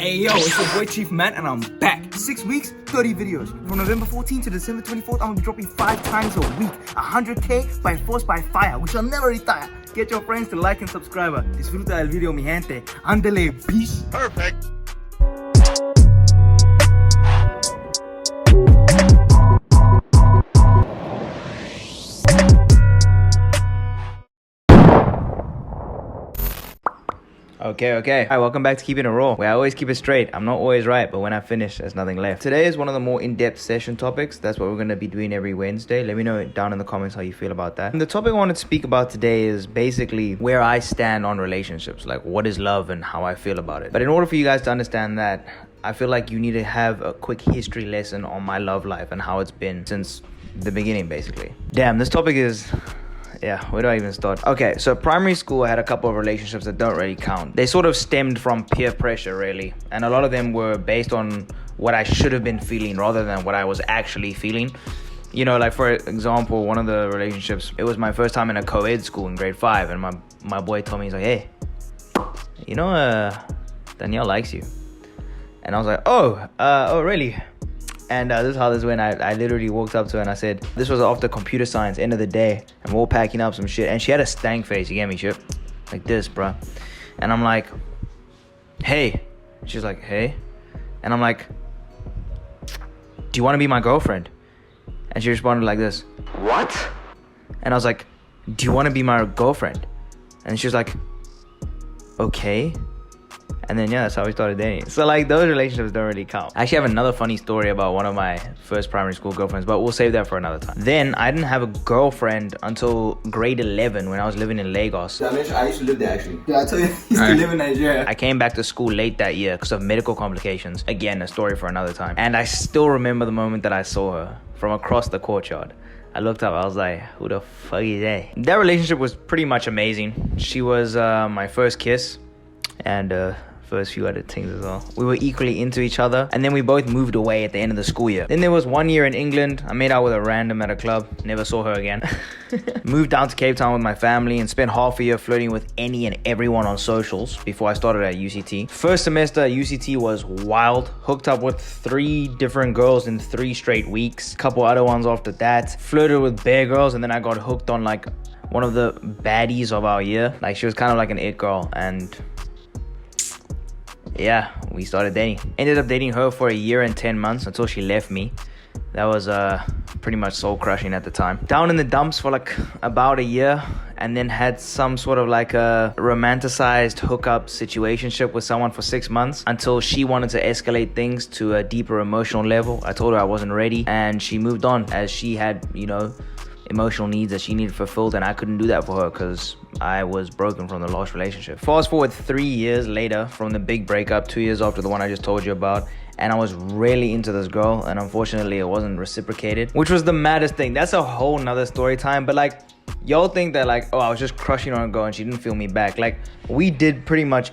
Hey yo, it's your boy Chief Man and I'm back. 6 weeks, 30 videos. From November 14th to December 24th, I'm gonna be dropping 5 times a week. 100k by force by fire. We shall never retire. Get your friends to like and subscribe. Disfruta del video, mi gente. Andele, peace. Perfect. Okay. Hi, welcome back to Keeping It Raw, where I always keep it straight. I'm not always right, but when I finish, there's nothing left. Today is one of the more in-depth session topics. That's what we're going to be doing every Wednesday. Let me know down in the comments how you feel about that. And the topic I wanted to speak about today is basically where I stand on relationships, like what is love and how I feel about it. But in order for you guys to understand that, I feel like you need to have a quick history lesson on my love life and how it's been since the beginning, basically. Damn, this topic is... yeah, where do I even start? Okay, so primary school, I had a couple of relationships that don't really count. They sort of stemmed from peer pressure, really. And a lot of them were based on what I should have been feeling rather than what I was actually feeling. You know, like for example, one of the relationships, it was my first time in a co-ed school in grade 5. And my boy told me, he's like, hey, you know, Danielle likes you. And I was like, oh, really? And this is how this went. I literally walked up to her and I said, this was after computer science, end of the day. And we're all packing up some shit. And she had a stank face, you get me, shit? Like this, bruh. And I'm like, hey. She's like, hey. And I'm like, do you want to be my girlfriend? And she responded like this, what? And I was like, do you want to be my girlfriend? And she was like, okay. And then, yeah, that's how we started dating. So, like, those relationships don't really count. I actually have another funny story about one of my first primary school girlfriends, but we'll save that for another time. Then, I didn't have a girlfriend until grade 11 when I was living in Lagos. I used to live there, actually. Yeah, I told you, I used to live in Nigeria. I came back to school late that year because of medical complications. Again, a story for another time. And I still remember the moment that I saw her from across the courtyard. I looked up, I was like, who the fuck is that? That relationship was pretty much amazing. She was my first kiss. And, first few other things as well. We were equally into each other, and then we both moved away at the end of the school year. Then there was 1 year in England. I made out with a random at a club, never saw her again. Moved down to Cape Town with my family and spent half a year flirting with any and everyone on socials before I started at UCT. First semester at UCT was wild. Hooked up with 3 different girls in 3 straight weeks. Couple other ones after that. Flirted with bare girls, and then I got hooked on like one of the baddies of our year. Like she was kind of like an it girl, and yeah, we started dating. Ended up dating her for 1 year and 10 months until she left me. That was pretty much soul crushing at the time. Down in the dumps for like about 1 year, and then had some sort of like a romanticized hookup situationship with someone for 6 months until she wanted to escalate things to a deeper emotional level. I told her I wasn't ready, and she moved on as she had, you know, emotional needs that she needed fulfilled, and I couldn't do that for her because I was broken from the last relationship. Fast forward 3 years later from the big breakup, 2 years after the one I just told you about, and I was really into this girl, and unfortunately it wasn't reciprocated, which was the maddest thing. That's a whole nother story time. But like, y'all think that like, oh, I was just crushing on a girl and she didn't feel me back. Like, we did pretty much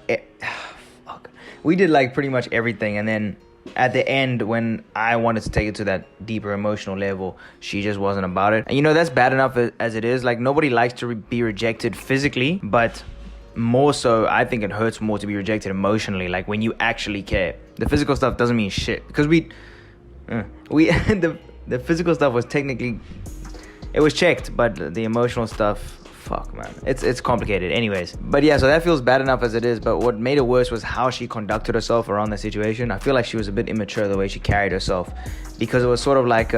we did like pretty much everything, and then at the end, when I wanted to take it to that deeper emotional level, she just wasn't about it. And you know, that's bad enough as it is. Like, nobody likes to be rejected physically, but more so, I think it hurts more to be rejected emotionally, like when you actually care. The physical stuff doesn't mean shit, because the physical stuff was technically, it was checked, but the emotional stuff, fuck, man, it's complicated. Anyways, but yeah, so that feels bad enough as it is. But what made it worse was how she conducted herself around the situation. I feel like she was a bit immature the way she carried herself, because it was sort of like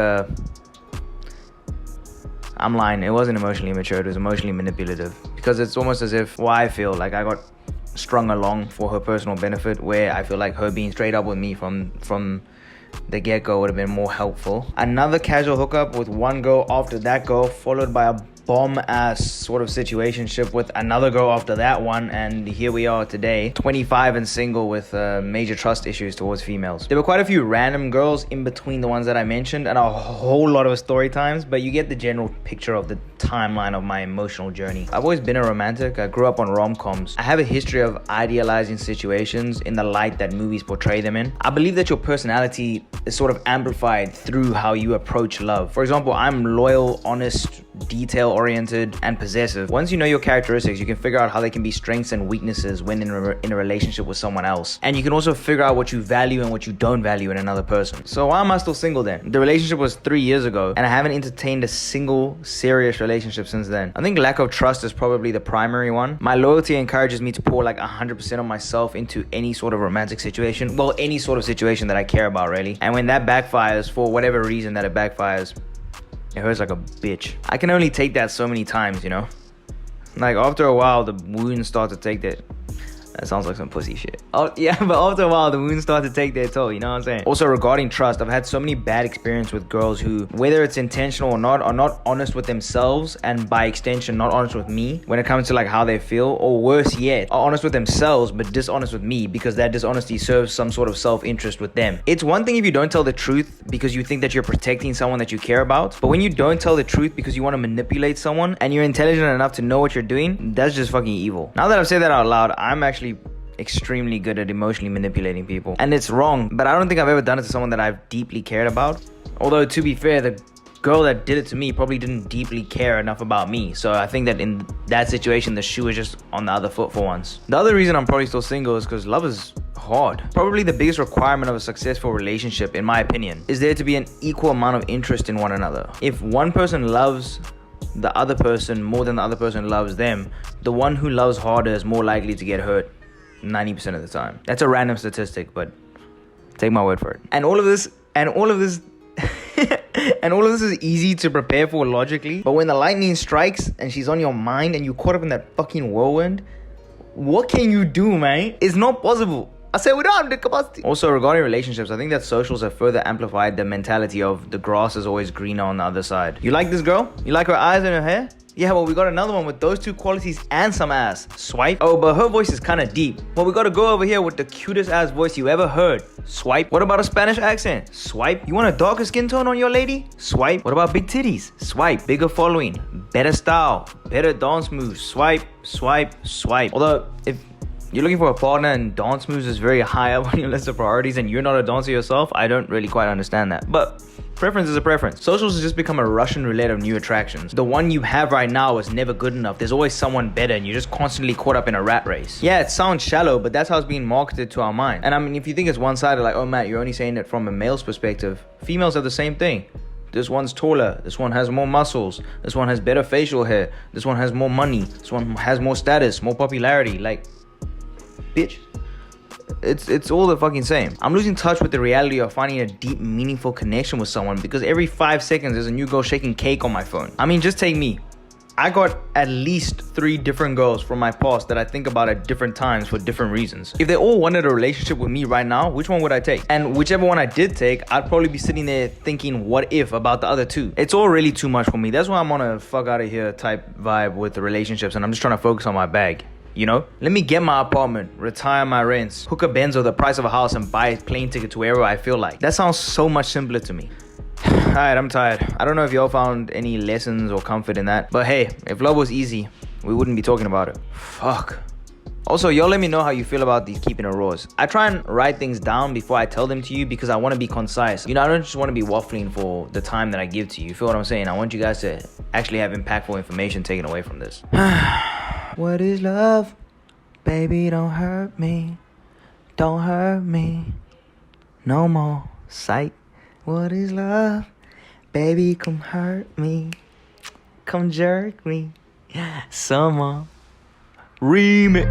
I'm lying, it wasn't emotionally immature, it was emotionally manipulative, because it's almost as if, I feel like I got strung along for her personal benefit, where I feel like her being straight up with me from the get-go would have been more helpful. Another casual hookup with one girl after that girl, followed by a bomb-ass sort of situationship with another girl after that one, and here we are today, 25 and single with major trust issues towards females. There were quite a few random girls in between the ones that I mentioned, and a whole lot of story times, but you get the general picture of the timeline of my emotional journey. I've always been a romantic. I grew up on rom-coms. I have a history of idealizing situations in the light that movies portray them in. I believe that your personality is sort of amplified through how you approach love. For example, I'm loyal, honest, detail-oriented, and possessive. Once you know your characteristics, you can figure out how they can be strengths and weaknesses when in a relationship with someone else. And you can also figure out what you value and what you don't value in another person. So why am I still single then? The relationship was 3 years ago, and I haven't entertained a single serious relationship since then. I think lack of trust is probably the primary one. My loyalty encourages me to pour like 100% of myself into any sort of romantic situation. Well, any sort of situation that I care about, really. And when that backfires, for whatever reason that it backfires, it hurts like a bitch. I can only take that so many times, you know? Like, after a while, the wounds start to take that. That sounds like some pussy shit. Oh, yeah, but after a while, the wounds start to take their toll, you know what I'm saying? Also, regarding trust, I've had so many bad experiences with girls who, whether it's intentional or not, are not honest with themselves, and by extension, not honest with me when it comes to like how they feel, or worse yet, are honest with themselves but dishonest with me because that dishonesty serves some sort of self-interest with them. It's one thing if you don't tell the truth because you think that you're protecting someone that you care about, but when you don't tell the truth because you want to manipulate someone and you're intelligent enough to know what you're doing, that's just fucking evil. Now that I've said that out loud, I'm actually extremely good at emotionally manipulating people, and it's wrong, but I don't think I've ever done it to someone that I've deeply cared about. Although, to be fair, the girl that did it to me probably didn't deeply care enough about me, so I think that in that situation the shoe is just on the other foot for once. The other reason I'm probably still single is because love is hard. Probably the biggest requirement of a successful relationship, in my opinion, is there to be an equal amount of interest in one another. If one person loves the other person more than the other person loves them, the one who loves harder is more likely to get hurt 90% of the time. That's a random statistic, but take my word for it. And all of this and all of this is easy to prepare for logically, but when the lightning strikes and she's on your mind and you caught up in that fucking whirlwind, what can you do, man? It's not possible. I said we don't have the capacity. Also, regarding relationships, I think that socials have further amplified the mentality of the grass is always greener on the other side. You like this girl? You like her eyes and her hair? Yeah, well, we got another one with those two qualities and some ass. Swipe. Oh, but her voice is kind of deep. Well, we got to go over here with the cutest ass voice you ever heard. Swipe. What about a Spanish accent? Swipe. You want a darker skin tone on your lady? Swipe. What about big titties? Swipe. Bigger following. Better style. Better dance moves. Swipe, swipe, swipe. Although, if you're looking for a partner and dance moves is very high up on your list of priorities and you're not a dancer yourself, I don't really quite understand that. But preference is a preference. Socials has just become a Russian roulette of new attractions. The one you have right now is never good enough. There's always someone better and you're just constantly caught up in a rat race. Yeah, it sounds shallow, but that's how it's being marketed to our mind. And I mean, if you think it's one-sided, like, oh Matt, you're only saying it from a male's perspective. Females have the same thing. This one's taller, this one has more muscles, this one has better facial hair, this one has more money, this one has more status, more popularity. Like, bitch, it's all the fucking same. I'm losing touch with the reality of finding a deep, meaningful connection with someone because every 5 seconds there's a new girl shaking cake on my phone. I mean, just take me. I got at least 3 different girls from my past that I think about at different times for different reasons. If they all wanted a relationship with me right now, which one would I take? And whichever one I did take, I'd probably be sitting there thinking what if about the other 2. It's all really too much for me. That's why I'm on a fuck out of here type vibe with the relationships, and I'm just trying to focus on my bag. You know, let me get my apartment, retire my rents, hook a Benz or the price of a house, and buy a plane ticket to wherever I feel like. That sounds so much simpler to me. Alright, I'm tired. I don't know if y'all found any lessons or comfort in that, but hey, if love was easy, we wouldn't be talking about it. Fuck. Also, y'all let me know how you feel about these keeping it raws. I try and write things down before I tell them to you because I want to be concise. You know, I don't just want to be waffling for the time that I give to you. You feel what I'm saying? I want you guys to actually have impactful information taken away from this. What is love? Baby, don't hurt me. Don't hurt me. No more. Sight. What is love? Baby, come hurt me. Come jerk me. Some more. Remix.